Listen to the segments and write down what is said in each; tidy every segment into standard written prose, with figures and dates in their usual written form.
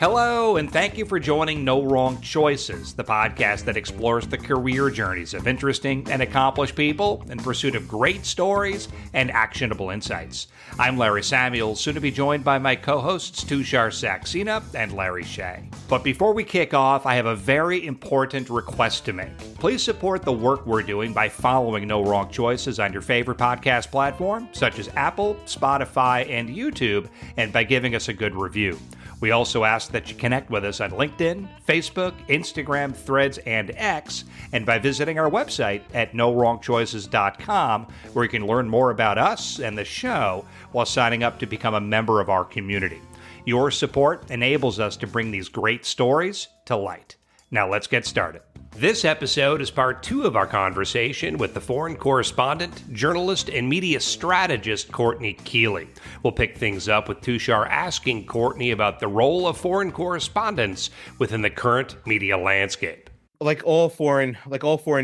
Hello, and thank you for joining No Wrong Choices, the podcast that explores the career journeys of interesting and accomplished people in pursuit of great stories and actionable insights. I'm Larry Samuels, soon to be joined by my co-hosts Tushar Saxena and Larry Shea. But before we kick off, I have a very important request to make. Please support the work we're doing by following No Wrong Choices on your favorite podcast platform, such as Apple, Spotify, and YouTube, and by giving us a good review. We also ask that you connect with us on LinkedIn, Facebook, Instagram, Threads, and X, and by visiting our website at nowrongchoices.com, where you can learn more about us and the show while signing up to become a member of our community. Your support enables us to bring these great stories to light. Now let's get started. This episode is part 2 of our conversation with the foreign correspondent, journalist, and media strategist Courtney Kealy. We'll pick things up with Tushar asking Courtney about the role of foreign correspondents within the current media landscape. Like all foreign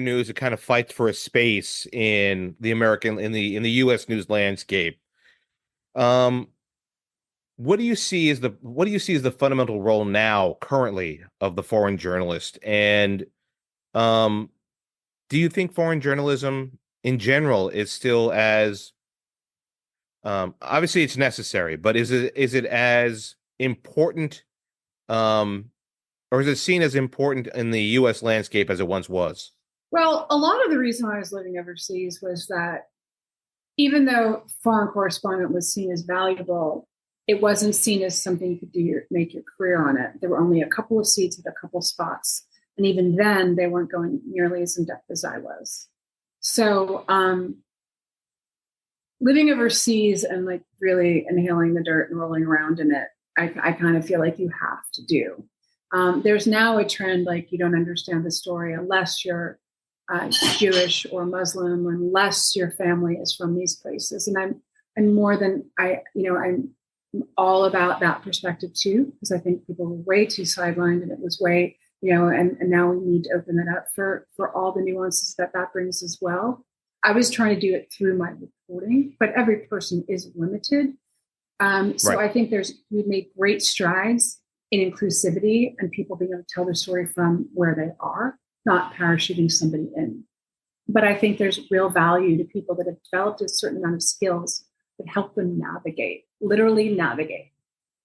news, it kind of fights for a space in the U.S. news landscape. What do you see as the fundamental role now, currently, of the foreign journalist? And do you think foreign journalism in general is still as obviously it's necessary, but is it as important, or is it seen as important in the U.S. landscape as it once was? Well, a lot of the reason I was living overseas was that even though foreign correspondent was seen as valuable, it wasn't seen as something you could make your career on it. There were only a couple of seats at a couple of spots. And even then, they weren't going nearly as in depth as I was. So living overseas and like really inhaling the dirt and rolling around in it, I kind of feel like you have to do. There's now a trend like you don't understand the story unless you're Jewish or Muslim, unless your family is from these places. And I'm all about that perspective too, because I think people were way too sidelined and it was way, and now we need to open that up for all the nuances that brings as well. I was trying to do it through my reporting, but every person is limited. So I think we've made great strides in inclusivity and people being able to tell their story from where they are, not parachuting somebody in. But I think there's real value to people that have developed a certain amount of skills that help them literally navigate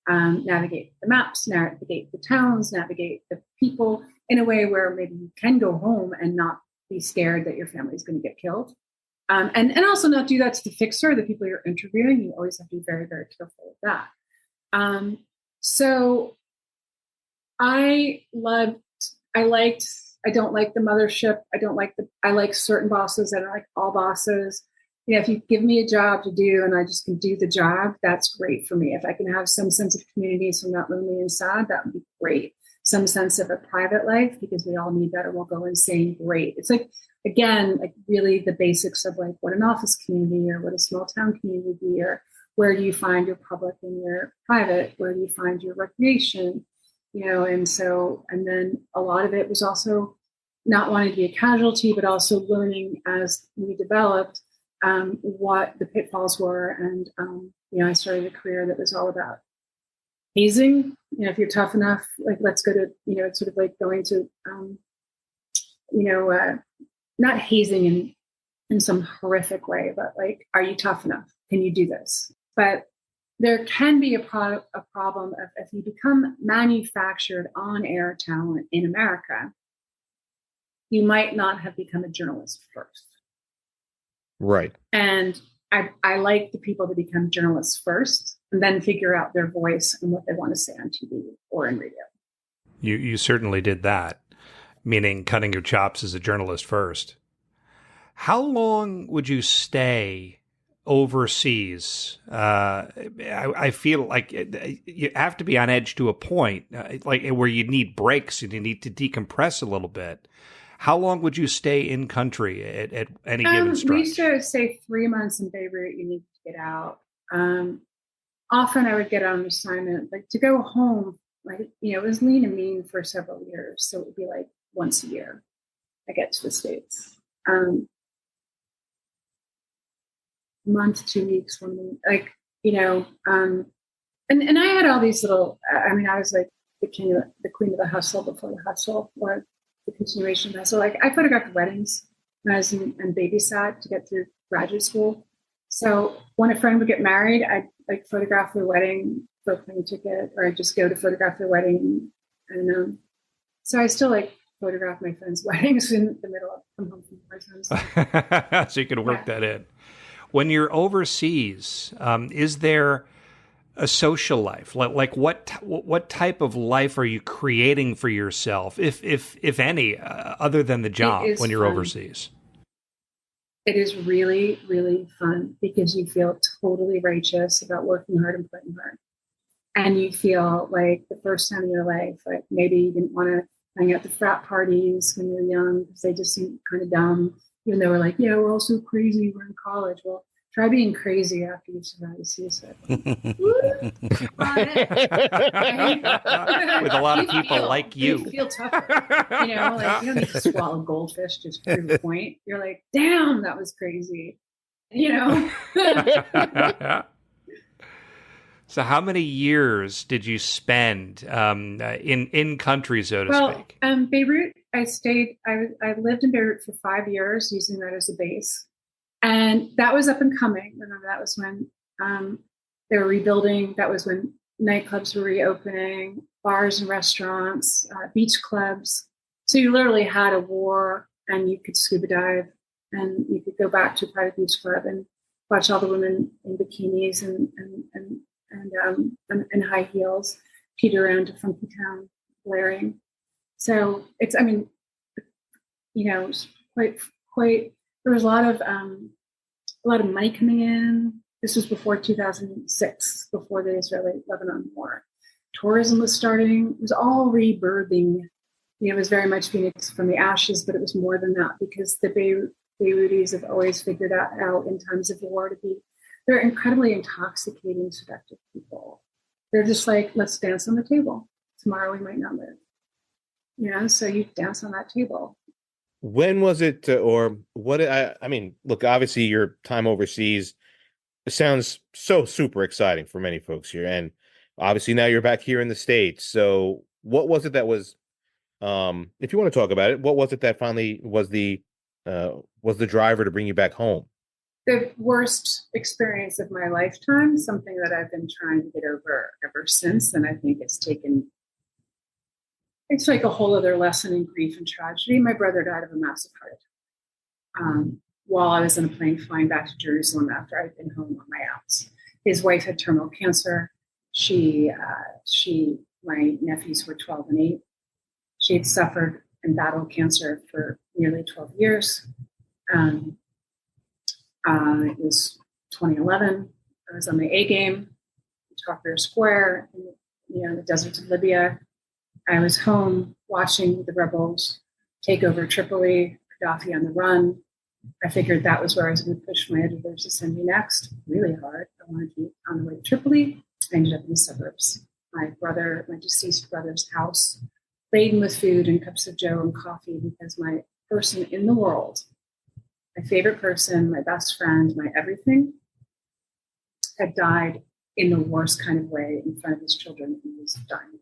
the maps, navigate the towns, navigate the people in a way where maybe you can go home and not be scared that your family is going to get killed. And also not do that to the fixer, the people you're interviewing. You always have to be very, very careful with that. So I don't like the mothership. I like certain bosses. I don't like all bosses. If you give me a job to do and I just can do the job, that's great for me. If I can have some sense of community so I'm not lonely and sad, that would be great. Some sense of a private life, because we all need that or we'll go insane, great. It's like, again, like really the basics of like what an office community or what a small town community would be, or where do you find your public and your private, where do you find your recreation, and then a lot of it was also not wanting to be a casualty, but also learning as we developed what the pitfalls were. And, I started a career that was all about hazing. If you're tough enough, like, let's go to, it's sort of like going to, not hazing in some horrific way, but like, are you tough enough? Can you do this? But there can be a problem of if you become manufactured on-air talent in America, you might not have become a journalist first. Right. And I like the people that become journalists first and then figure out their voice and what they want to say on TV or in radio. You certainly did that, meaning cutting your chops as a journalist first. How long would you stay overseas? I feel like you have to be on edge to a point, like where you need breaks and you need to decompress a little bit. How long would you stay in country at any given stretch? We used to say 3 months in Beirut, you need to get out. Often I would get on an assignment, like to go home, like, it was lean and mean for several years. So it would be like once a year I get to the States. Month, 2 weeks, 1 week, like, and I had all these little, I was like the queen of the hustle before the hustle, or the continuation of the hustle. Like I photographed weddings when I was and babysat to get through graduate school. So when a friend would get married, I'd like photograph their wedding for a plane ticket, or I'd just go to photograph their wedding. And so I still like photograph my friends' weddings in the middle of come home from Christmas. So you can work that in. When you're overseas, is there a social life? Like what type of life are you creating for yourself, if any, other than the job when you're overseas? It is really, really fun because you feel totally righteous about working hard and playing hard. And you feel like the first time in your life, like maybe you didn't want to hang out the frat parties when you're young because they just seem kind of dumb, even though we're like, yeah, we're all so crazy, we're in college. Well, try being crazy after you've survived suicide. With a lot of people like you. You feel tougher. You know, like you don't need to swallow goldfish just to prove a point. You're like, damn, that was crazy. You know? So how many years did you spend in country, so to speak? Beirut, I lived in Beirut for 5 years, using that as a base. And that was up and coming. Remember, that was when they were rebuilding. That was when nightclubs were reopening, bars and restaurants, beach clubs. So you literally had a war, and you could scuba dive, and you could go back to a private beach club and watch all the women in bikinis and high heels teeter around to Funky Town blaring. So it's, I mean, you know, it's quite. There was a lot of money coming in. This was before 2006, before the Israeli-Lebanon war. Tourism was starting. It was all rebirthing. You know, it was very much Phoenix from the ashes, but it was more than that because the Beirutis have always figured out in times of war they're incredibly intoxicating, seductive people. They're just like, let's dance on the table. Tomorrow we might not live. You know, so you dance on that table. When was it, or what? I mean, look, obviously your time overseas sounds so super exciting for many folks here, and obviously now you're back here in the States. So, what was it that was, if you want to talk about it, what was it that finally was the driver to bring you back home? The worst experience of my lifetime, something that I've been trying to get over ever since, and I think it's like a whole other lesson in grief and tragedy. My brother died of a massive heart attack while I was in a plane flying back to Jerusalem after I'd been home on my outs. His wife had terminal cancer. My nephews were 12 and 8. She had suffered and battled cancer for nearly 12 years. It was 2011. I was on my A game, in Trafalgar Square, in the deserts of Libya. I was home watching the rebels take over Tripoli, Gaddafi on the run. I figured that was where I was going to push my editors to send me next, really hard. I wanted to be on the way to Tripoli. I ended up in the suburbs. My deceased brother's house, laden with food and cups of joe and coffee, because my person in the world, my favorite person, my best friend, my everything, had died in the worst kind of way in front of his children he was dying with.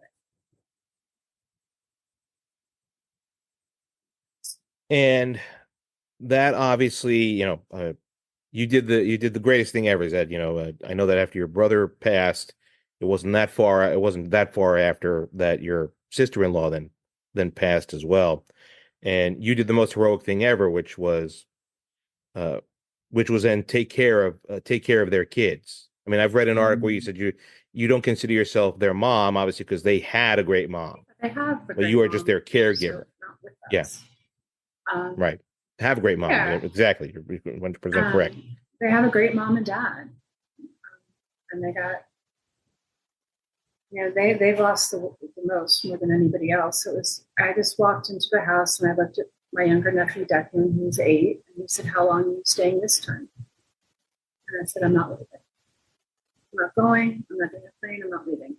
And that obviously, you did the greatest thing ever. Is that, I know that after your brother passed, it wasn't that far after that your sister-in-law then passed as well, and you did the most heroic thing ever, which was then take care of their kids. I mean, I've read an article where you said you don't consider yourself their mom, obviously, because they had a great mom. They have, but you are just their caregiver. Not with us. Yeah. Right. Have a great mom. Yeah. Exactly. You're 100% correct. They have a great mom and dad. And they got, they've lost the most, more than anybody else. I just walked into the house and I looked at my younger nephew, Declan, who was 8. And he said, "How long are you staying this time?" And I said, "I'm not leaving. I'm not going. I'm not getting a plane. I'm not leaving."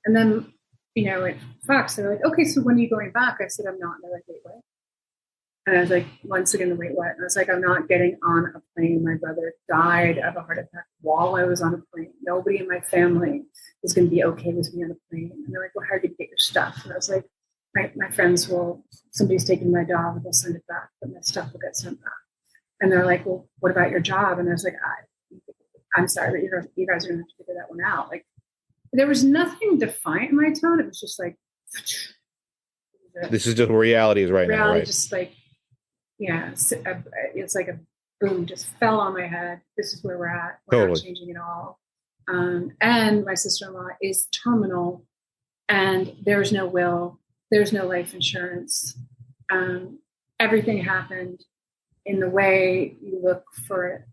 And then, at Fox, they're like, "Okay, so when are you going back?" I said, "I'm not." And they're like, "Wait, what?" And I was like, once again, wait, what? And I was like, I'm not getting on a plane. My brother died of a heart attack while I was on a plane. Nobody in my family is going to be okay with me on a plane. And they're like, well, how did you get your stuff? And I was like, my friends somebody's taking my dog, they'll send it back, but my stuff will get sent back. And they're like, well, what about your job? And I was like, I'm sorry, but you guys are going to have to figure that one out. Like, there was nothing defiant in my tone. It was just like, this is just where reality is right now, right? Just like, yeah, it's like a boom, just fell on my head. This is where we're at. We're not changing at all. And my sister-in-law is terminal, and there's no will, there's no life insurance. Everything happened in the way you look for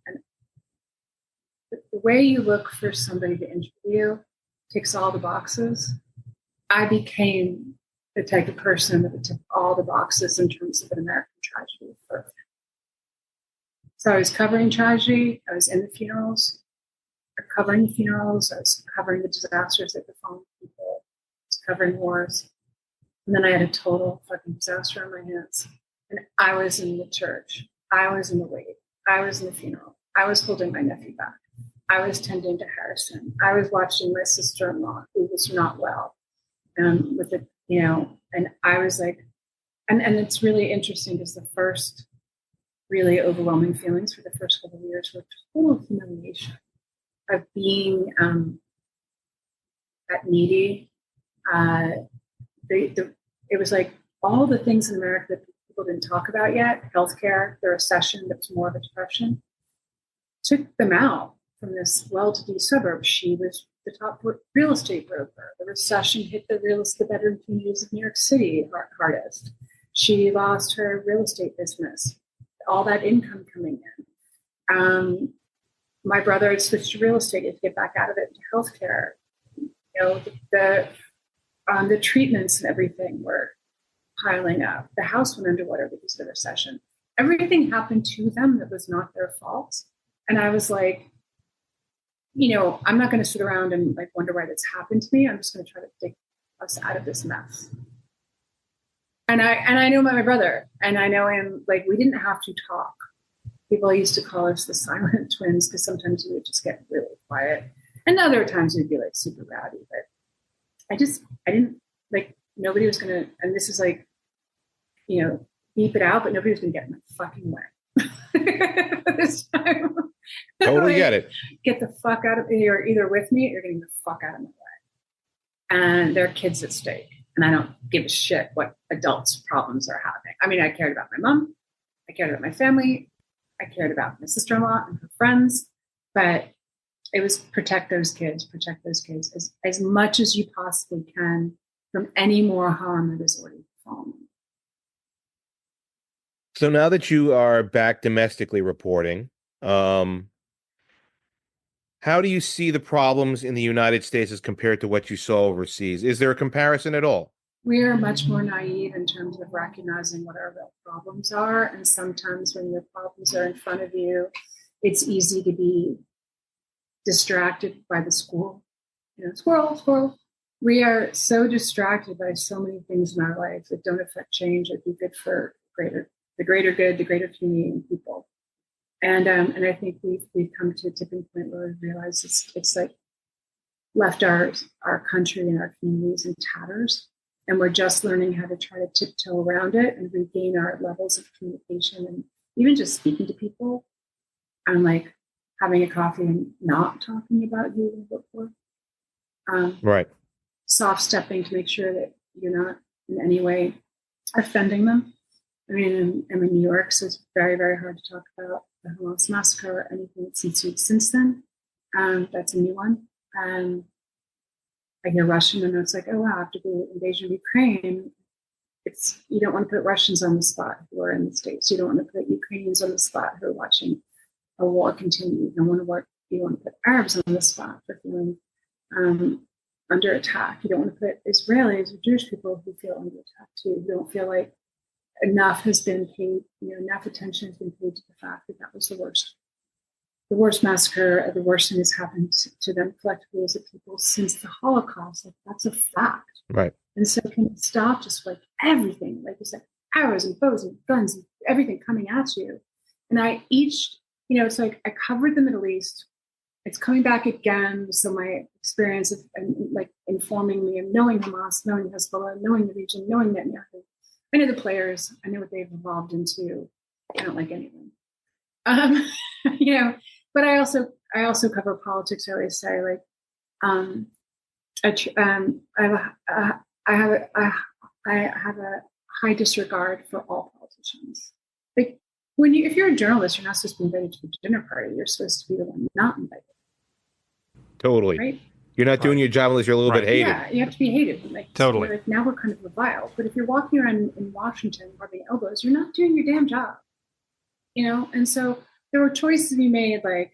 the way you look for somebody to interview ticks all the boxes. I became the type of person that would tick all the boxes in terms of an American tragedy. So I was covering tragedy. I was in the funerals, covering the funerals. I was covering the disasters that befall people. I was covering wars. And then I had a total fucking disaster on my hands. And I was in the church. I was in the wake. I was in the funeral. I was holding my nephew back. I was tending to Harrison. I was watching my sister-in-law, who was not well, with the, and I was like, and it's really interesting because the first really overwhelming feelings for the first couple of years were total humiliation of being that needy. It was like all the things in America that people didn't talk about yet, healthcare, the recession that was more of a depression, took them out from this well-to-do suburb. She was the top real estate broker. The recession hit the bedroom communities of New York City hardest. She lost her real estate business, all that income coming in. My brother had switched to real estate to get back out of it to healthcare. The treatments and everything were piling up. The house went underwater because of the recession. Everything happened to them that was not their fault. And I was like, I'm not going to sit around and like wonder why that's happened to me. I'm just going to try to dig us out of this mess. And I know my brother, and I know him. Like, we didn't have to talk. People used to call us the silent twins because sometimes we would just get really quiet, and other times we'd be like super rowdy. But I didn't like, nobody was going to. And this is like, beep it out, but nobody was going to get in my fucking way this time. Totally get it. Get the fuck out of here. You're either with me or you're getting the fuck out of my way. And there are kids at stake. And I don't give a shit what adults' problems are happening. I mean, I cared about my mom. I cared about my family. I cared about my sister-in-law and her friends. But it was protect those kids as much as you possibly can from any more harm that is already befallen. So now that you are back domestically reporting, how do you see the problems in the United States as compared to what you saw overseas? Is there a comparison at all? We are much more naive in terms of recognizing what our real problems are. And sometimes when your problems are in front of you, it's easy to be distracted by the school. Squirrel. We are so distracted by so many things in our life that don't affect change, that be good for the greater good, the greater community and people. And I think we've come to a tipping point where we realize it's like left our country and our communities in tatters, and we're just learning how to try to tiptoe around it and regain our levels of communication, and even just speaking to people and like having a coffee and not talking about you and what for. Right. Soft stepping to make sure that you're not in any way offending them. I mean, I'm in New York, so it's very, very hard to talk about the Hamas massacre or anything that's ensued since then. That's a new one. I hear Russian, and it's like, oh wow, after the invasion of Ukraine, you don't want to put Russians on the spot who are in the States. You don't want to put Ukrainians on the spot who are watching a war continue. You want to put Arabs on the spot for feeling under attack. You don't want to put Israelis or Jewish people who feel under attack too. You don't feel like enough has been paid, enough attention has been paid to the fact that was the worst massacre, the worst thing that's happened to them collectively as a people since the Holocaust. Like, that's a fact. Right. And so can we stop just like everything, like you said, arrows and bows and guns and everything coming at you. And it's like I covered the Middle East. It's coming back again. So my experience of like informing me of knowing Hamas, knowing Hezbollah, knowing the region, knowing Netanyahu. I know the players. I know what they've evolved into. I don't like any of them. But I also cover politics. I always say, like, I have a high disregard for all politicians. Like, if you're a journalist, you're not supposed to be invited to the dinner party. You're supposed to be the one not invited. Totally. Right? You're not doing your job unless you're a little bit hated. Yeah, you have to be hated. Like, totally. Like, now we're kind of reviled. But if you're walking around in Washington rubbing elbows, you're not doing your damn job. And so there were choices to be made, like,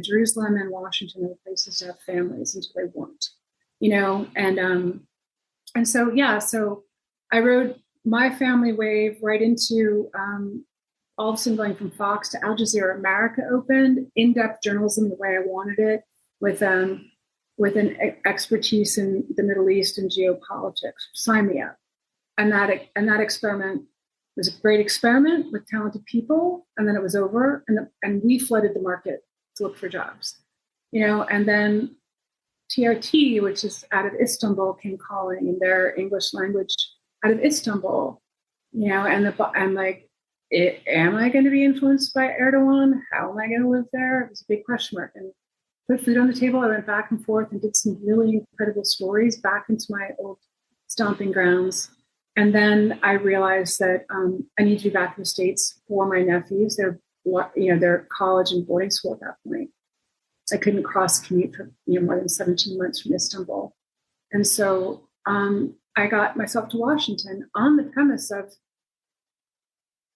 Jerusalem and Washington are places to have families until they weren't, and so I rode my family wave right into all of a sudden going from Fox to Al Jazeera America opened, in-depth journalism the way I wanted it, with an expertise in the Middle East and geopolitics. Sign me up. And that experiment was a great experiment with talented people, and then it was over, and we flooded the market to look for jobs, and then TRT, which is out of Istanbul, came calling in their English language out of Istanbul, and like, am I going to be influenced by Erdogan? How am I going to live there? It was a big question mark. And put food on the table. I went back and forth and did some really incredible stories back into my old stomping grounds. And then I realized that I need to be back in the States for my nephews. They're college and boarding school at that point. I couldn't cross commute for more than 17 months from Istanbul. And so I got myself to Washington on the premise of,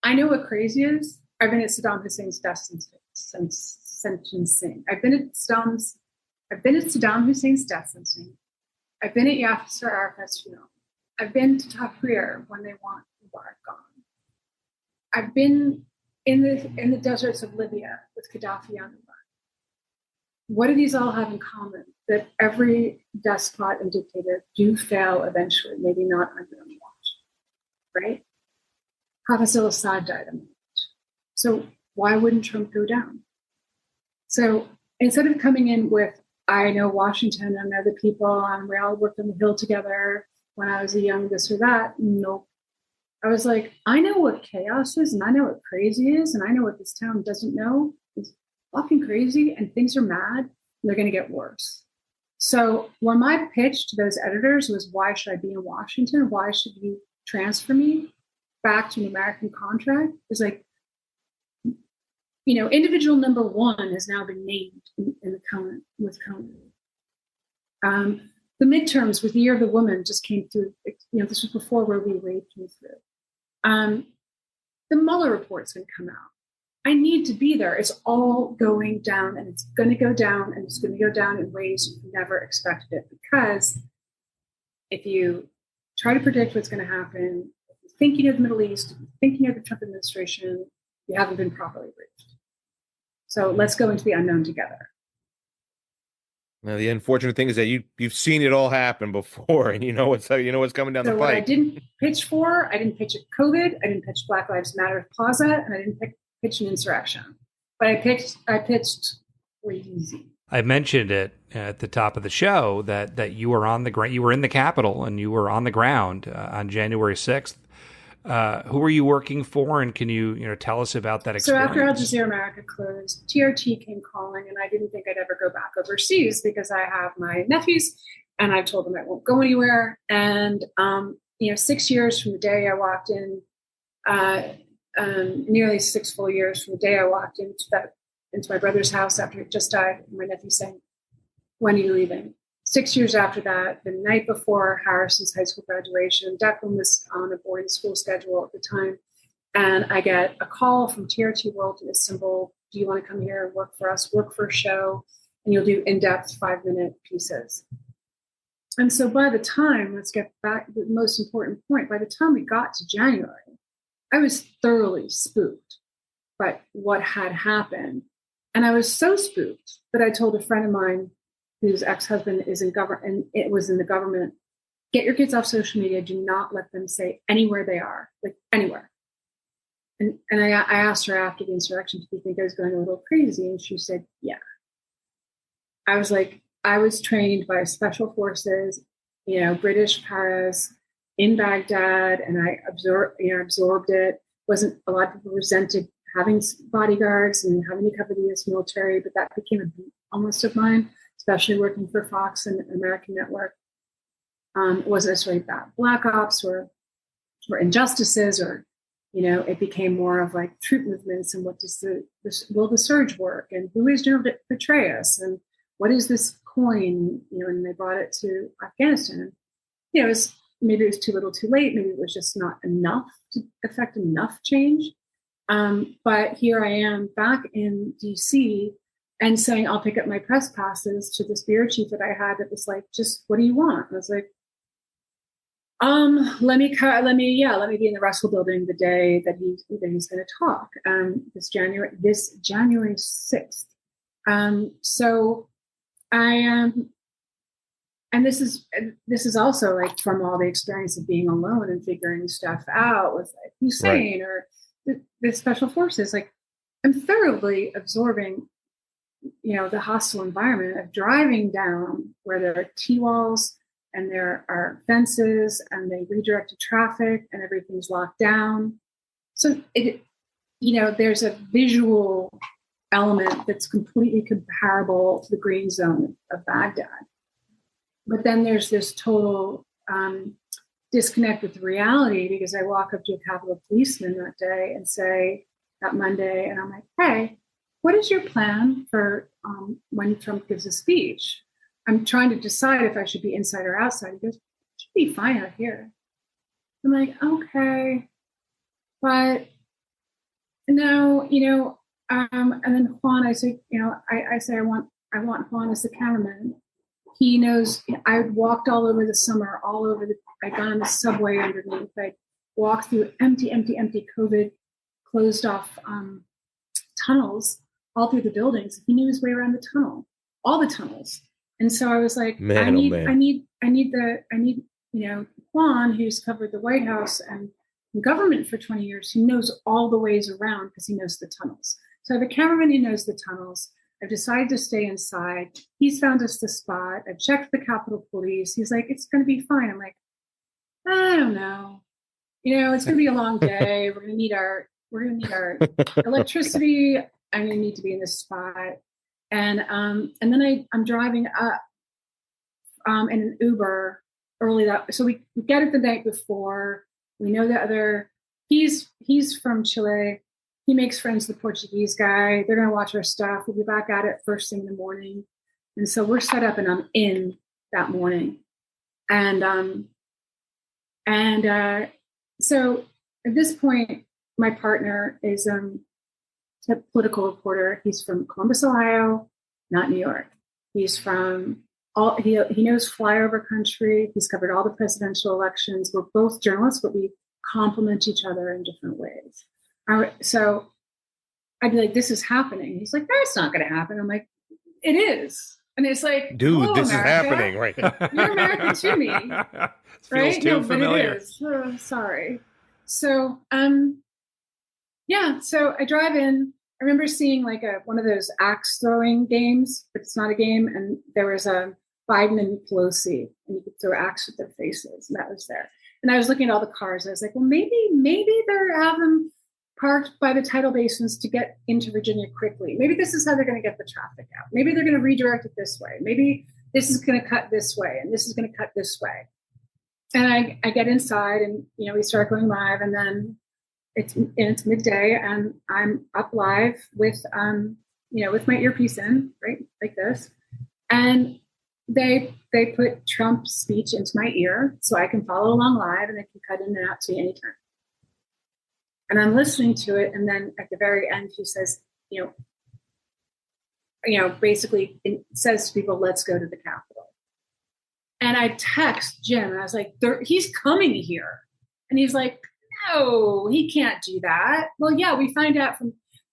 I know what crazy is. I've been at Saddam Hussein's death sentencing. I've been at Saddam Hussein's death sentencing. I've been at Yasser Arafat's funeral. I've been to Tahrir when they want Mubarak gone. I've been in the deserts of Libya with Gaddafi on the run. What do these all have in common? That every despot and dictator do fail eventually, maybe not on their own watch, right? Hafez al-Assad died on the watch. So why wouldn't Trump go down? So instead of coming in with, I know Washington, I know the people, we all worked on the Hill together when I was a young this or that, nope. I was like, I know what chaos is, and I know what crazy is, and I know what this town doesn't know. It's fucking crazy, and things are mad, and they're going to get worse. So when my pitch to those editors was, why should I be in Washington? Why should you transfer me back to an American contract? It was like, individual number one has now been named in the Conan with Conan. The midterms with the Year of the Woman just came through. This was before Roe v. Wade came through. The Mueller report's going to come out. I need to be there. It's all going down, and it's going to go down, and it's going to go down in ways you never expected it. Because if you try to predict what's going to happen, if you're thinking of the Middle East, if you're thinking of the Trump administration, you haven't been properly briefed. So let's go into the unknown together. Now, the unfortunate thing is that you've seen it all happen before, and you know what's coming down the pike. What I didn't pitch for, I didn't pitch at COVID, I didn't pitch Black Lives Matter Plaza, and I didn't pitch an insurrection. But I pitched crazy. I mentioned it at the top of the show that you were on the ground, you were in the Capitol, and you were on the ground on January 6th. Who were you working for, and can you tell us about that experience? So after Al Jazeera America closed, TRT came calling, and I didn't think I'd ever go back overseas because I have my nephews, and I told them I won't go anywhere. And 6 years from the day I walked in, nearly 6 full years from the day I walked into my brother's house after he just died, and my nephew saying, "When are you leaving?" 6 years after that, the night before Harrison's high school graduation, Declan was on a boarding school schedule at the time. And I get a call from TRT World in Istanbul. Do you want to come here and work for us? Work for a show, and you'll do in-depth 5-minute pieces. And so by the time, let's get back to the most important point, by the time we got to January, I was thoroughly spooked by what had happened. And I was so spooked that I told a friend of mine whose ex-husband is in government, and it was in the government, get your kids off social media. Do not let them say anywhere they are, like anywhere. And I asked her after the insurrection, do you think I was going a little crazy? And she said, yeah. I was like, I was trained by special forces, British Paris in Baghdad, and I absorbed it. Wasn't a lot of people resented having bodyguards and having to cover the U.S. military, but that became a beat almost of mine, especially working for Fox and American Network. It wasn't necessarily about black ops or injustices, or it became more of like troop movements and what does will the surge work, and who is General Petraeus, and what is this coin? And they brought it to Afghanistan. Maybe it was too little, too late. Maybe it was just not enough to affect enough change. But here I am back in DC and saying I'll pick up my press passes to this bureau chief that I had that was like, just what do you want? I was like, let me be in the Russell Building the day that he's going to talk. This January 6th. So I and this is also like from all the experience of being alone and figuring stuff out with like Hussein, right, or the special forces. Like I'm thoroughly absorbing, the hostile environment of driving down where there are T-walls and there are fences and they redirected traffic and everything's locked down. So there's a visual element that's completely comparable to the green zone of Baghdad. But then there's this total disconnect with reality, because I walk up to a Capitol policeman that day and say, that Monday, and I'm like, hey, what is your plan for when Trump gives a speech? I'm trying to decide if I should be inside or outside. He goes, it should be fine out here. I'm like, okay, but no, and then Juan, I say, I say I want Juan as the cameraman. He knows I walked all over the summer, I got on the subway underneath. I walked through empty COVID closed off tunnels all through the buildings. He knew his way around the tunnel, all the tunnels. And so I was like, I need Juan, who's covered the White House and government for 20 years, who knows all the ways around because he knows the tunnels. So I have a cameraman who knows the tunnels. I've decided to stay inside. He's found us the spot. I've checked the Capitol Police. He's like, it's going to be fine. I'm like, I don't know. It's going to be a long day. We're going to need our electricity. I'm going to need to be in this spot. And then I'm driving up in an Uber early so we get it the night before. We know he's from Chile. He makes friends with the Portuguese guy. They're going to watch our stuff. We'll be back at it first thing in the morning. And so we're set up and I'm in that morning. And so at this point, my partner is a political reporter. He's from Columbus, Ohio, not New York. He's from he knows flyover country. He's covered all the presidential elections. We're both journalists, but we complement each other in different ways. So I'd be like, this is happening. He's like, that's not going to happen. I'm like, it is. And it's like, dude, this America. Is happening, right? You're American to me. Feels too familiar. But it is. Sorry. So, so I drive in. I remember seeing like one of those axe throwing games, but it's not a game. And there was a Biden and Pelosi, and you could throw axe at their faces, and that was there. And I was looking at all the cars. I was like, well, maybe they're having parked by the tidal basins to get into Virginia quickly. Maybe this is how they're going to get the traffic out. Maybe they're going to redirect it this way. Maybe this is going to cut this way, and this is going to cut this way. And I get inside, and we start going live, and then it's midday, and I'm up live with with my earpiece in, right, like this, and they put Trump's speech into my ear so I can follow along live, and they can cut in and out to me anytime. And I'm listening to it, and then at the very end, he says, basically it says to people, let's go to the Capitol. And I text Jim, and I was like, he's coming here. And he's like, no, he can't do that. Well, yeah, we find out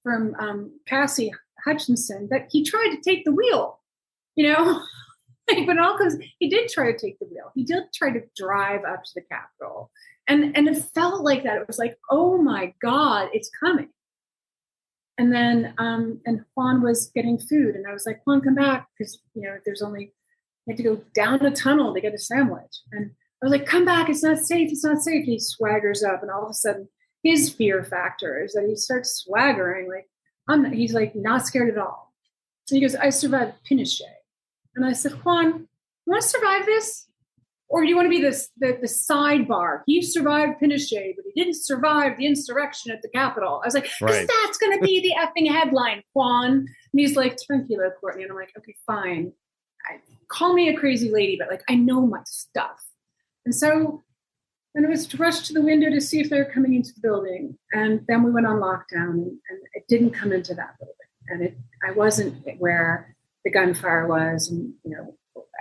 from Cassie Hutchinson that he tried to take the wheel, Like, but all comes, he did try to take the wheel. He did try to drive up to the Capitol. And it felt like that. It was like, oh my God, it's coming. And then, and Juan was getting food. And I was like, Juan, come back. Because, there's only, you have to go down a tunnel to get a sandwich. And I was like, come back. It's not safe. It's not safe. And he swaggers up. And all of a sudden, his fear factor is that he starts swaggering. Like, he's like, not scared at all. And he goes, I survived Pinochet. And I said, Juan, you want to survive this? Or do you want to be the sidebar? He survived Pinochet, but he didn't survive the insurrection at the Capitol. I was like, because that's going to be the effing headline, Juan. And he's like, tranquilo, Courtney. And I'm like, okay, fine. Call me a crazy lady, but like, I know my stuff. And so then it was to rush to the window to see if they were coming into the building. And then we went on lockdown, and it didn't come into that building. And I wasn't where the gunfire was. And,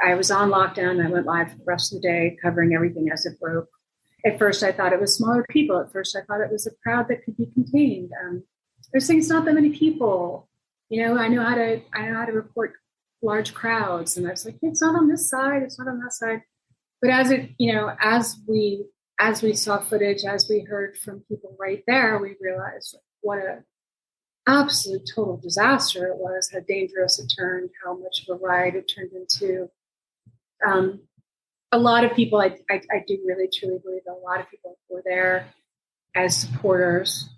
I was on lockdown. I went live for the rest of the day, covering everything as it broke. At first, I thought it was smaller people. At first, I thought it was a crowd that could be contained. They're saying it's not that many people. I know how to report large crowds. And I was like, it's not on this side. It's not on that side. But as we saw footage, as we heard from people right there, we realized what a absolute total disaster it was, how dangerous it turned, how much of a riot it turned into. A lot of people, I do really truly believe that a lot of people were there as supporters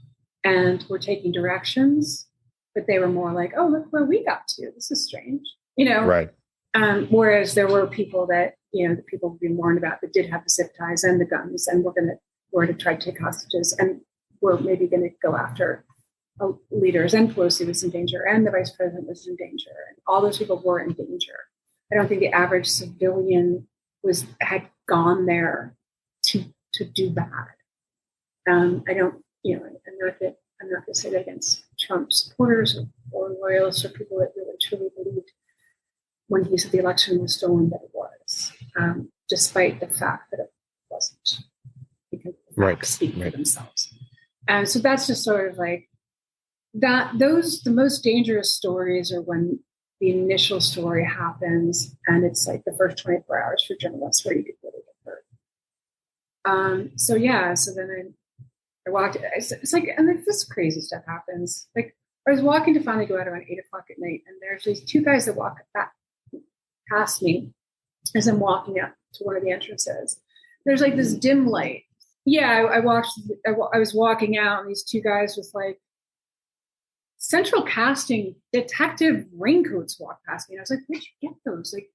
and were taking directions, but they were more like, oh, look where we got to. This is strange, Right. Whereas there were people that, the people we've been warned about that did have the zip ties and the guns, and were to try to take hostages, and were maybe going to go after leaders. And Pelosi was in danger, and the vice president was in danger, and all those people were in danger. I don't think the average civilian had gone there to do bad. I don't, I'm not going to say that against Trump supporters or loyalists or people that really truly believed when he said the election was stolen that it was, despite the fact that it wasn't, because the facts speak for themselves. And so that's just sort of like that. The most dangerous stories are when the initial story happens, and it's like the first 24 hours for journalists where you could really get hurt. So then I walked. It's like, and then this crazy stuff happens. Like, I was walking to finally go out around 8 o'clock at night, and there's these two guys that walk back past me as I'm walking up to one of the entrances. There's like this dim light. Yeah, I was walking out, and these two guys with like central casting detective raincoats walked past me. And I was like, where'd you get those? Like,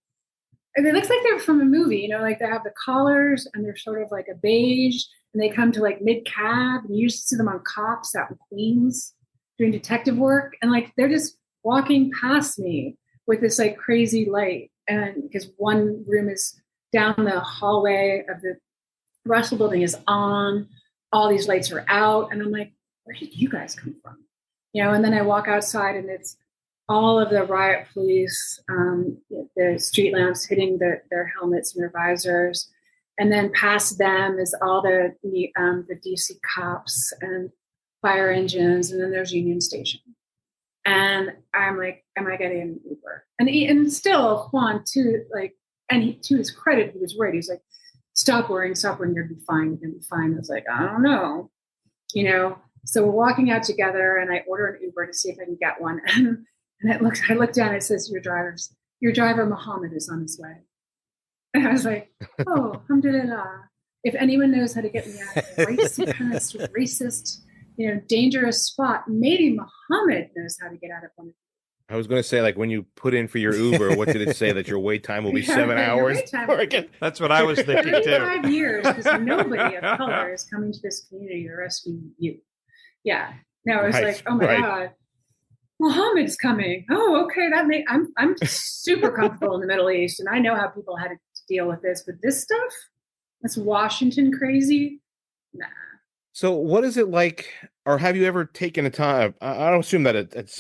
and it looks like they're from a movie, like they have the collars and they're sort of like a beige, and they come to like mid-cab, and you used to see them on Cops out in Queens doing detective work. And like, they're just walking past me with this like crazy light. And because one room is down the hallway of the Russell building is on, all these lights are out. And I'm like, where did you guys come from? And then I walk outside, and it's all of the riot police, the street lamps hitting their helmets and their visors. And then past them is all the DC cops and fire engines. And then there's Union Station. And I'm like, am I getting an Uber? And still Juan, too, like, and he, to his credit, he was right. He's like, stop worrying, you're going to be fine. You're going to be fine. I was like, I don't know, So we're walking out together, and I order an Uber to see if I can get one. And I look down, and it says, your driver, Muhammad, is on his way. And I was like, oh, alhamdulillah. If anyone knows how to get me out of a racist, dangerous spot, maybe Muhammad knows how to get out of one of them. I was going to say, like, when you put in for your Uber, what did it say? That your wait time will be 7 hours? That's what I was thinking, too. 35 years, because nobody of color is coming to this community to rescue you. Yeah. No, it was like, oh my God, Muhammad's coming. Oh, okay. I'm super comfortable in the Middle East, and I know how people had to deal with this, but this stuff, that's Washington crazy. Nah. So what is it like, or have you ever taken a time? I don't assume that at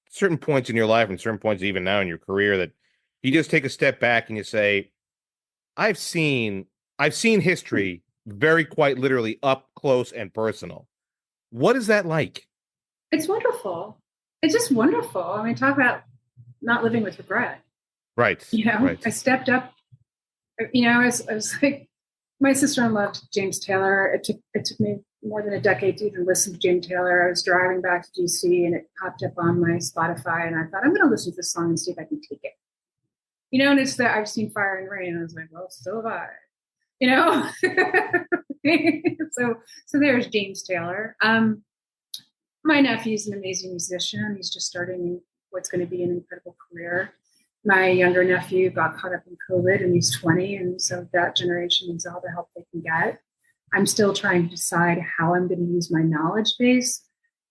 certain points in your life and certain points even now in your career that you just take a step back and you say, I've seen history very quite literally up close and personal. What is that like? It's wonderful. It's just wonderful. I mean, talk about not living with regret. Right. Right. I stepped up. I was like, my sister-in-law loved James Taylor. It took me more than a decade to even listen to James Taylor. I was driving back to DC and it popped up on my Spotify, and I thought, I'm going to listen to this song and see if I can take it. And it's that I've seen Fire and Rain. And I was like, well, so have I. So there's James Taylor. My nephew's an amazing musician. He's just starting what's going to be an incredible career. My younger nephew got caught up in COVID and he's 20. And so that generation needs all the help they can get. I'm still trying to decide how I'm going to use my knowledge base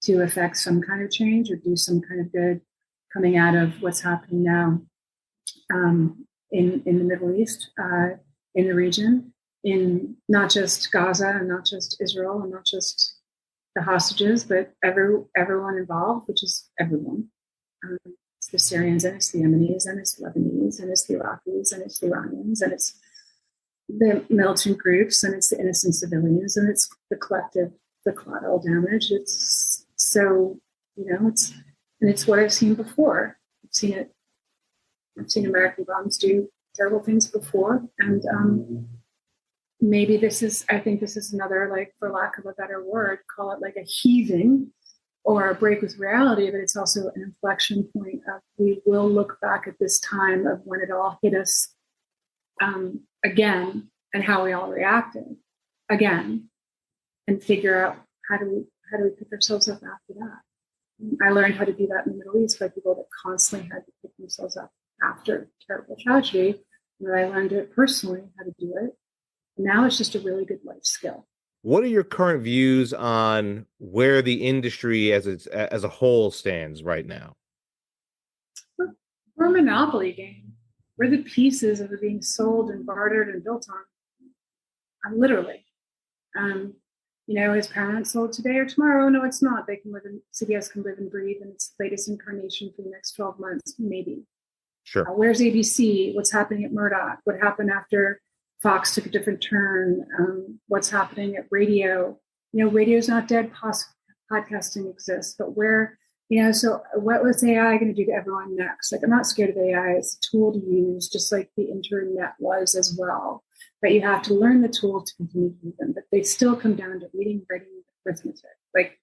to affect some kind of change or do some kind of good coming out of what's happening now in the Middle East, in the region, in not just Gaza and not just Israel and not just the hostages, but everyone involved, which is everyone. It's the Syrians and it's the Yemenis and it's the Lebanese and it's the Iraqis and it's the Iranians and it's the militant groups and it's the innocent civilians and it's the collateral damage. It's so, it's what I've seen before. I've seen American bombs do terrible things before. And maybe I think this is another, like, for lack of a better word, call it like a heaving or a break with reality, but it's also an inflection point of we will look back at this time of when it all hit us again and how we all reacted again and figure out how do we pick ourselves up after that. I learned how to do that in the Middle East by people that constantly had to pick themselves up after terrible tragedy. And I learned it personally, how to do it. And now it's just a really good life skill. What are your current views on where the industry as a whole stands right now? We're a monopoly game. We're the pieces that are being sold and bartered and built on. Literally. Is Paramount sold today or tomorrow? No, it's not. CBS can live and breathe in its latest incarnation for the next 12 months, maybe. Sure. Where's ABC? What's happening at Murdoch? What happened after Fox took a different turn? What's happening at radio? Radio's not dead. Podcasting exists, but so what was AI going to do to everyone next? Like, I'm not scared of AI. It's a tool to use, just like the internet was as well. But you have to learn the tools to continue to use them. But they still come down to reading, writing, arithmetic. Like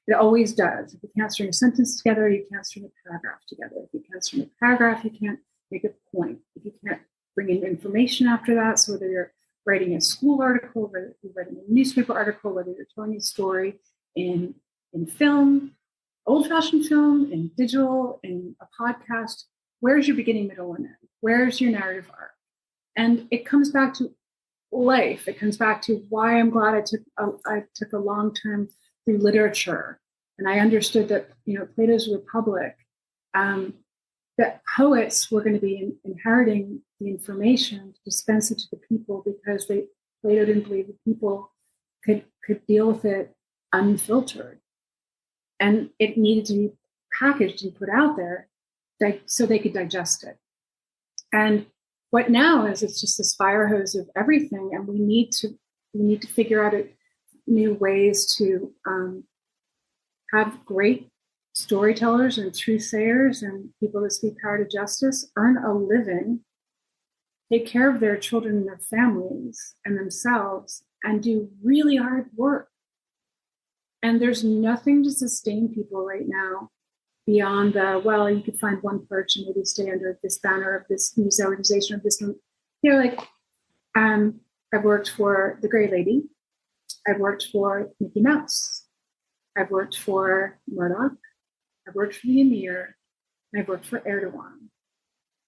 it always does. If you can't string a sentence together, you can't string a paragraph together. If you can't string a paragraph, you can't make a point. If you can't bring in information after that, so whether you're writing a school article, whether you're writing a newspaper article, whether you're telling a story in film, old-fashioned film, in digital, in a podcast, where's your beginning, middle, and end? Where's your narrative arc? And it comes back to life. It comes back to why I'm glad I took a long term through literature, and I understood that Plato's Republic, that poets were going to be inheriting the information to dispense it to the people because Plato didn't believe the people could deal with it unfiltered, and it needed to be packaged and put out there so they could digest it. And what now is it's just this fire hose of everything, and we need to figure out new ways to have great storytellers and truthsayers and people that speak power to justice earn a living, take care of their children and their families and themselves, and do really hard work. And there's nothing to sustain people right now beyond you could find one perch and maybe stay under this banner of this news organization or this, I've worked for the Gray Lady. I've worked for Mickey Mouse. I've worked for Murdoch. I've worked for the Emir. And I've worked for Erdogan,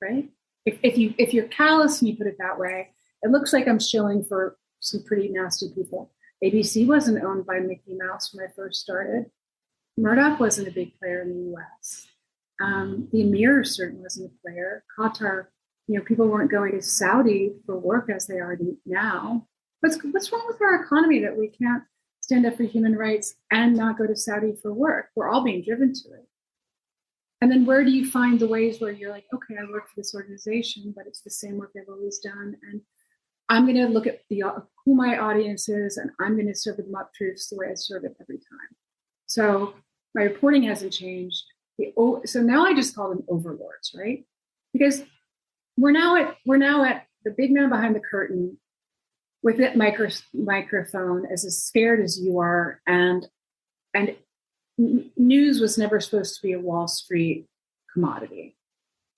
right? If you're callous and you put it that way, it looks like I'm shilling for some pretty nasty people. ABC wasn't owned by Mickey Mouse when I first started. Murdoch wasn't a big player in the U.S. The Emir certainly wasn't a player. Qatar, people weren't going to Saudi for work as they are now. What's wrong with our economy that we can't stand up for human rights and not go to Saudi for work? We're all being driven to it. And then where do you find the ways where you're like, okay, I work for this organization, but it's the same work I've always done, and I'm going to look at who my audience is, and I'm going to serve them up truths the way I serve it every time. So my reporting hasn't changed. So now I just call them overlords, right? Because we're now at the big man behind the curtain with that microphone, as scared as you are, and news was never supposed to be a Wall Street commodity.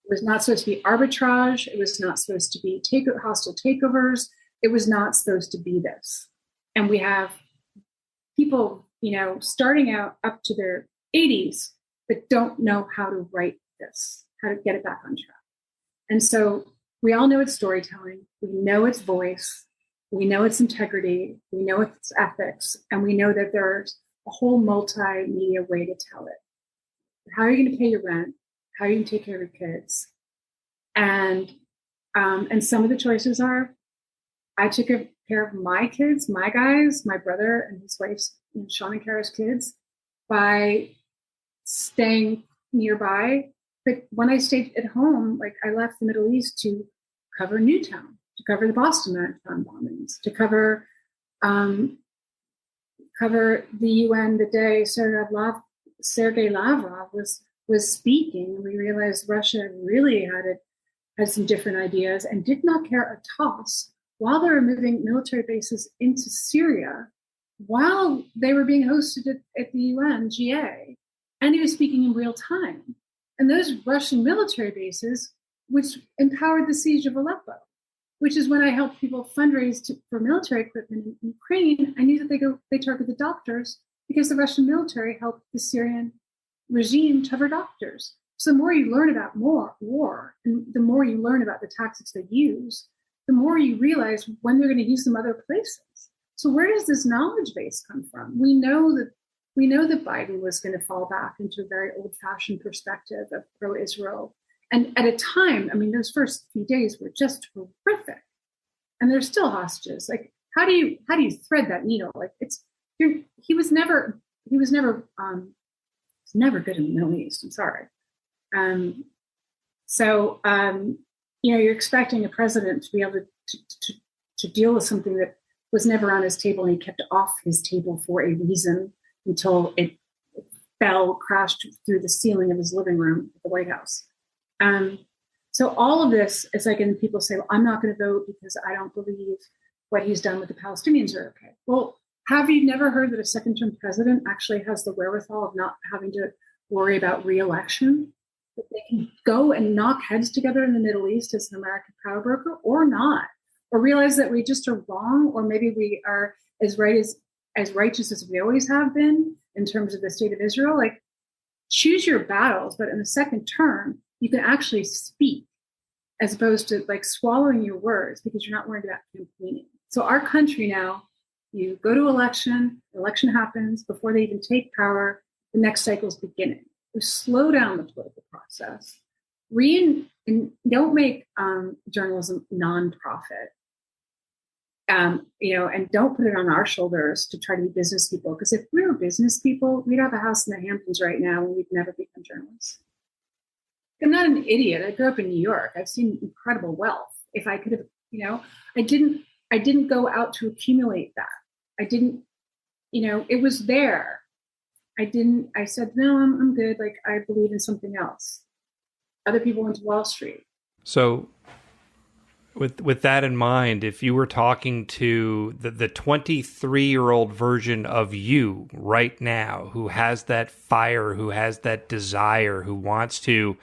It was not supposed to be arbitrage. It was not supposed to be hostile takeovers. It was not supposed to be this. And we have people, starting out up to their 80s that don't know how to write this, how to get it back on track. And so we all know it's storytelling. We know it's voice. We know it's integrity. We know it's ethics. And we know that there's a whole multimedia way to tell it. How are you going to pay your rent? How are you going to take care of your kids? And some of the choices are, I took care of my kids, my guys, my brother and his wife's, Sean and Kara's kids, by staying nearby. But when I stayed at home, like I left the Middle East to cover Newtown, to cover the Boston Marathon bombings, to cover the UN the day Sergei Lavrov was speaking. And we realized Russia really had some different ideas and did not care a toss while they were moving military bases into Syria, while they were being hosted at the UN GA, and he was speaking in real time. And those Russian military bases, which empowered the siege of Aleppo, which is when I helped people fundraise for military equipment in Ukraine, I knew that they target the doctors because the Russian military helped the Syrian regime cover doctors. So the more you learn about war, and the more you learn about the tactics they use, the more you realize when they're going to use them other places. So where does this knowledge base come from? We know that Biden was going to fall back into a very old-fashioned perspective of pro-Israel. And at a time, those first few days were just horrific. And there's still hostages. Like, how do you thread that needle? Like, he was never good in the Middle East. I'm sorry. You're expecting a president to be able to deal with something that was never on his table, and he kept off his table for a reason until it crashed through the ceiling of his living room at the White House. So all of this is like, and people say, well, I'm not going to vote because I don't believe what he's done with the Palestinians are okay. Well, have you never heard that a second-term president actually has the wherewithal of not having to worry about re-election? That they can go and knock heads together in the Middle East as an American power broker, or not, or realize that we just are wrong, or maybe we are as righteous as we always have been in terms of the state of Israel. Like, choose your battles, but in the second term, you can actually speak as opposed to like swallowing your words because you're not worried about campaigning. So our country now, you go to election happens, before they even take power, the next cycle is beginning. You slow down the political process. And don't make journalism nonprofit. And don't put it on our shoulders to try to be business people. Because if we were business people, we'd have a house in the Hamptons right now and we'd never become journalists. I'm not an idiot. I grew up in New York. I've seen incredible wealth. If I could have, I didn't go out to accumulate that. I didn't, it was there. I said, no, I'm good. Like, I believe in something else. Other people went to Wall Street. So with that in mind, if you were talking to the 23-year-old version of you right now, who has that fire, who has that desire, who wants to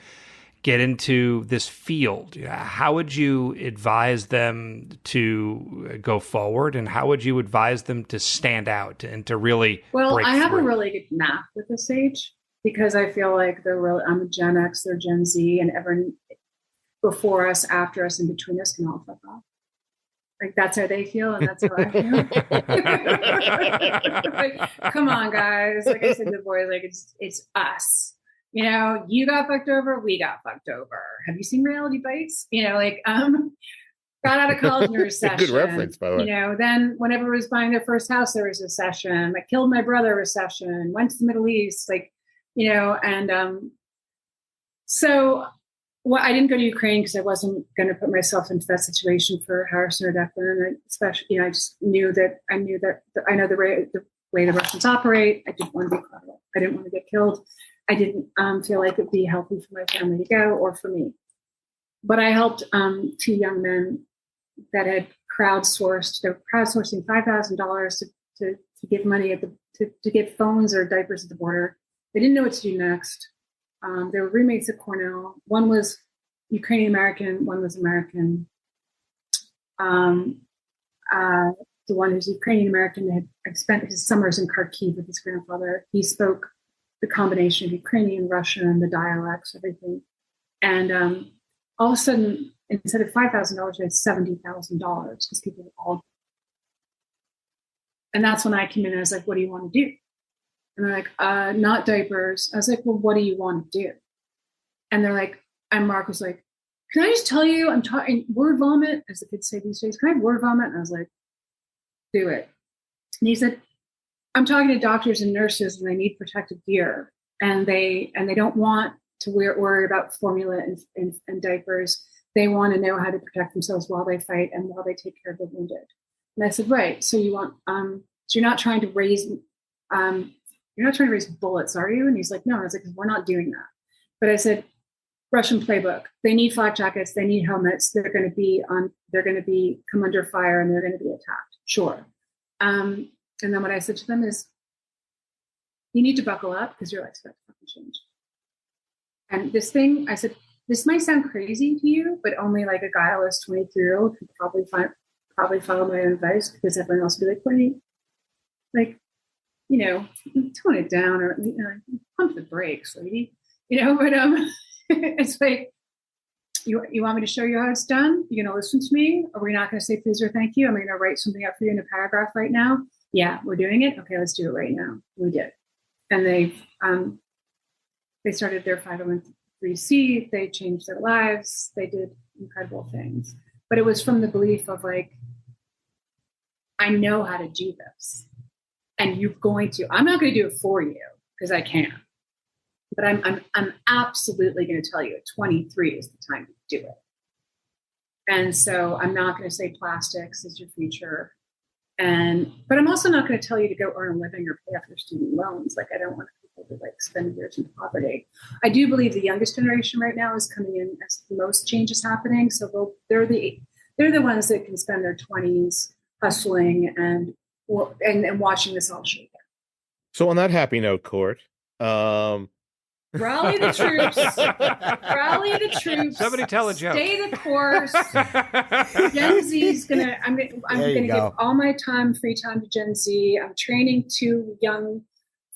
get into this field, how would you advise them to go forward, and how would you advise them to stand out and to really break I have through? a really good math with this age because I feel like I'm a Gen X, they're Gen Z, and everyone before us, after us, and between us can all fuck off. Like, that's how they feel, and that's how I feel. Like, come on, guys. Like I said to the boys, like, it's us. You got fucked over, we got fucked over. Have you seen Reality Bites? Got out of college in a recession. Good reference, by the way. Then whenever I was buying their first house, there was a recession. I killed my brother, recession. Went to the Middle East, so. Well, I didn't go to Ukraine because I wasn't going to put myself into that situation for Harrison or Declan. And especially, I just knew that I know the way the Russians operate. I didn't want to be caught up. I didn't want to get killed. I didn't feel like it'd be healthy for my family to go or for me. But I helped two young men that had crowdsourced. They were crowdsourcing $5,000 to give money to get phones or diapers at the border. They didn't know what to do next. They were roommates at Cornell. One was Ukrainian American, one was American. The one who's Ukrainian American had spent his summers in Kharkiv with his grandfather. He spoke the combination of Ukrainian, Russian, the dialects, everything. And all of a sudden, instead of $5,000, they had $70,000 because people were all. And that's when I came in and I was like, what do you want to do? And they're like, not diapers. I was like, well, what do you want to do? And they're like, and Mark was like, can I just tell you, I'm talking word vomit, as the kids say these days. Can I have word vomit? And I was like, do it. And he said, I'm talking to doctors and nurses and they need protective gear. And they don't want to worry about formula and diapers. They want to know how to protect themselves while they fight and while they take care of the wounded. And I said, right. So you want, so you're not trying to raise bullets, are you? And he's like, no. I was like, we're not doing that. But I said, Russian playbook. They need flak jackets. They need helmets. They're going to come under fire and they're going to be attacked. Sure. And then what I said to them is, you need to buckle up because your life's about to fucking change. And this thing, I said, this might sound crazy to you, but only like a guileless 23-year-old could probably follow my own advice because everyone else would be like, Courtney, like, tone it down or pump the brakes, lady. But it's like, you want me to show you how it's done? You're going to listen to me? Are we not going to say please or thank you? I'm going to write something up for you in a paragraph right now. Yeah, we're doing it. Okay, let's do it right now. We did. And they started their 501(c)(3). They changed their lives. They did incredible things. But it was from the belief of like, I know how to do this. And I'm not going to do it for you because I can't. But I'm absolutely going to tell you at 23 is the time to do it. And so I'm not going to say plastics is your future. But I'm also not going to tell you to go earn a living or pay off your student loans. Like, I don't want people to like spend years in poverty. I do believe the youngest generation right now is coming in as the most change is happening. So they're the ones that can spend their 20s hustling and watching this all shake out. So on that happy note, Court, rally the troops. Rally the troops. Somebody tell a joke. Stay the course. Gen Z's I'm gonna give all my free time to Gen Z. I'm training 2 young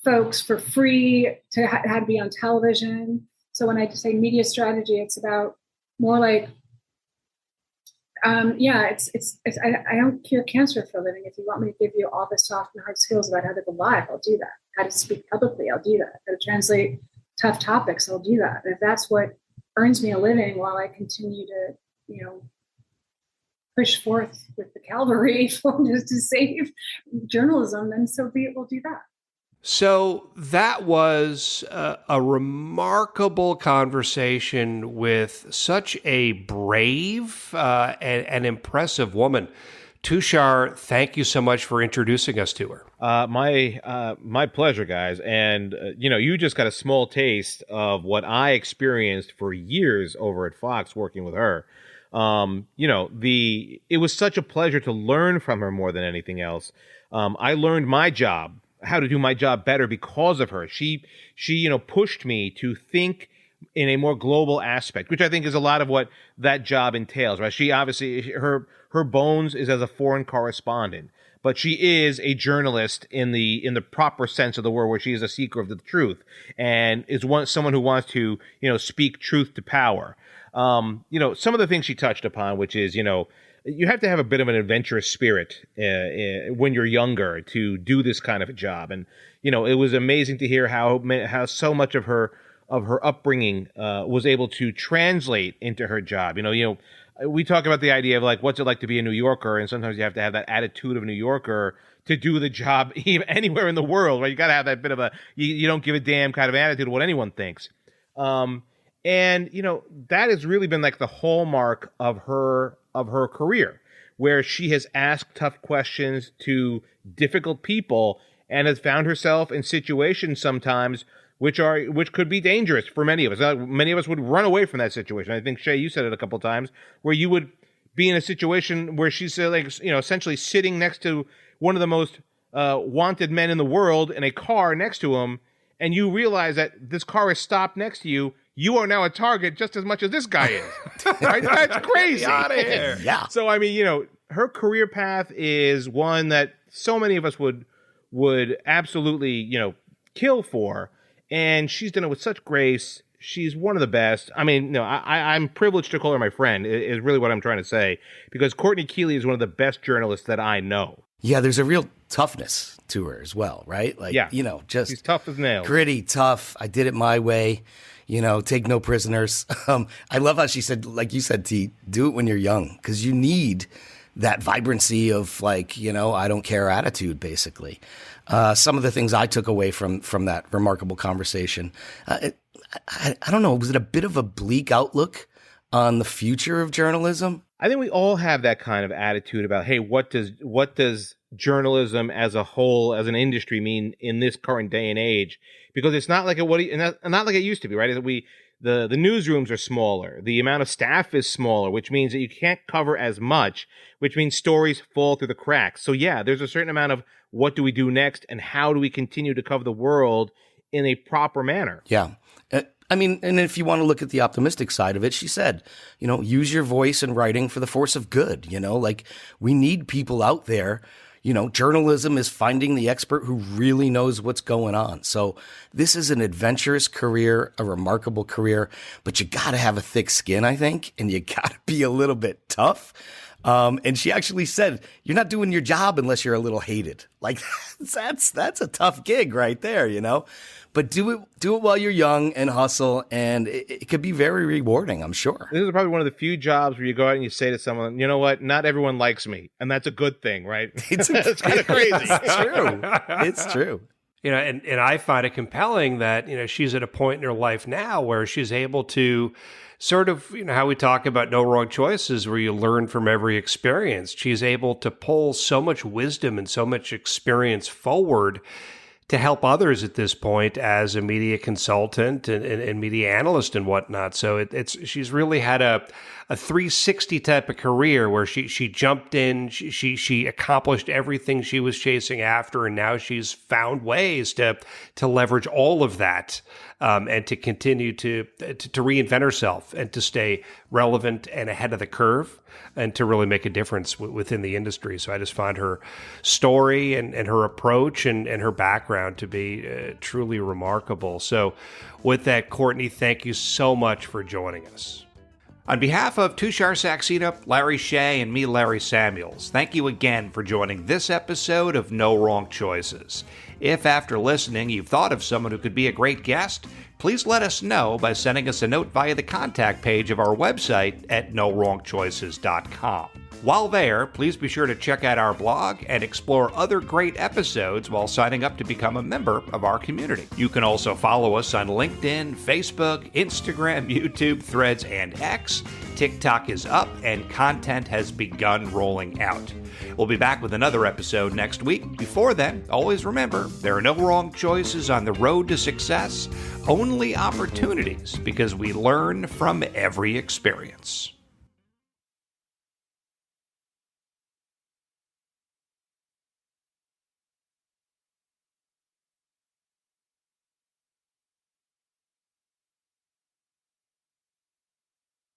folks for free to how to be on television. So when I say media strategy, it's about more like, I don't cure cancer for a living. If you want me to give you all the soft and hard skills about how to go live, I'll do that. How to speak publicly, I'll do that. How to translate tough topics, I'll do that. And if that's what earns me a living while I continue to, push forth with the cavalry to save journalism, then so be it, we'll do that. So that was a remarkable conversation with such a brave and impressive woman. Tushar, thank you so much for introducing us to her. My pleasure, guys. And, you just got a small taste of what I experienced for years over at Fox working with her. It was such a pleasure to learn from her more than anything else. I learned how to do my job better because of her. She pushed me to think in a more global aspect, which I think is a lot of what that job entails, right? She obviously, her bones is as a foreign correspondent, but she is a journalist in the proper sense of the word, where she is a seeker of the truth and is someone who wants to, speak truth to power. Some of the things she touched upon, which is, you have to have a bit of an adventurous spirit when you're younger to do this kind of a job. And, it was amazing to hear how so much of her upbringing was able to translate into her job. We talk about the idea of like, what's it like to be a New Yorker? And sometimes you have to have that attitude of a New Yorker to do the job anywhere in the world, right? You got to have that bit of you don't give a damn kind of attitude of what anyone thinks. And, that has really been like the hallmark of her career, where she has asked tough questions to difficult people and has found herself in situations sometimes which could be dangerous for many of us. Many of us would run away from that situation. I think, Shay, you said it a couple of times, where you would be in a situation where she's essentially sitting next to one of the most wanted men in the world in a car next to him, and you realize that this car is stopped next to you. You are now a target just as much as this guy is. Right? That's crazy. Get out of here. Yeah. So, I mean, her career path is one that so many of us would absolutely, kill for. And she's done it with such grace. She's one of the best. I mean, I'm privileged to call her my friend, is really what I'm trying to say, because Courtney Kealy is one of the best journalists that I know. Yeah, there's a real toughness to her as well, right? Like, yeah. Just she's tough as nails. Gritty, tough. I did it my way. Take no prisoners. I love how she said, like you said, T, do it when you're young, because you need that vibrancy of I don't care attitude, basically. Some of the things I took away from that remarkable conversation, I don't know, was it a bit of a bleak outlook on the future of journalism? I think we all have that kind of attitude about, hey, what does journalism as a whole, as an industry, mean in this current day and age? Because it's not like not like it used to be, right? The newsrooms are smaller, the amount of staff is smaller, which means that you can't cover as much, which means stories fall through the cracks. So yeah, there's a certain amount of what do we do next, and how do we continue to cover the world in a proper manner? Yeah. I mean, and if you want to look at the optimistic side of it, she said, use your voice in writing for the force of good. We need people out there. Journalism is finding the expert who really knows what's going on. So this is an adventurous career, a remarkable career, but you got to have a thick skin, I think, and you got to be a little bit tough. And she actually said, you're not doing your job unless you're a little hated. Like that's a tough gig right there, But do it while you're young and hustle, and it could be very rewarding, I'm sure. This is probably one of the few jobs where you go out and you say to someone, you know what, not everyone likes me, and that's a good thing, right? It's kind of crazy. It's true. It's true. And I find it compelling that, she's at a point in her life now where she's able to sort of, how we talk about no wrong choices, where you learn from every experience. She's able to pull so much wisdom and so much experience forward to help others at this point as a media consultant and media analyst and whatnot. So she's really had a 360 type of career where she jumped in, she accomplished everything she was chasing after, and now she's found ways to leverage all of that and to continue to reinvent herself and to stay relevant and ahead of the curve and to really make a difference within the industry. So I just find her story and her approach and her background to be truly remarkable. So with that, Courtney, thank you so much for joining us. On behalf of Tushar Saxena, Larry Shea, and me, Larry Samuels, thank you again for joining this episode of No Wrong Choices. If after listening you've thought of someone who could be a great guest, please let us know by sending us a note via the contact page of our website at nowrongchoices.com. While there, please be sure to check out our blog and explore other great episodes while signing up to become a member of our community. You can also follow us on LinkedIn, Facebook, Instagram, YouTube, Threads, and X. TikTok is up and content has begun rolling out. We'll be back with another episode next week. Before then, always remember, there are no wrong choices on the road to success, only opportunities, because we learn from every experience.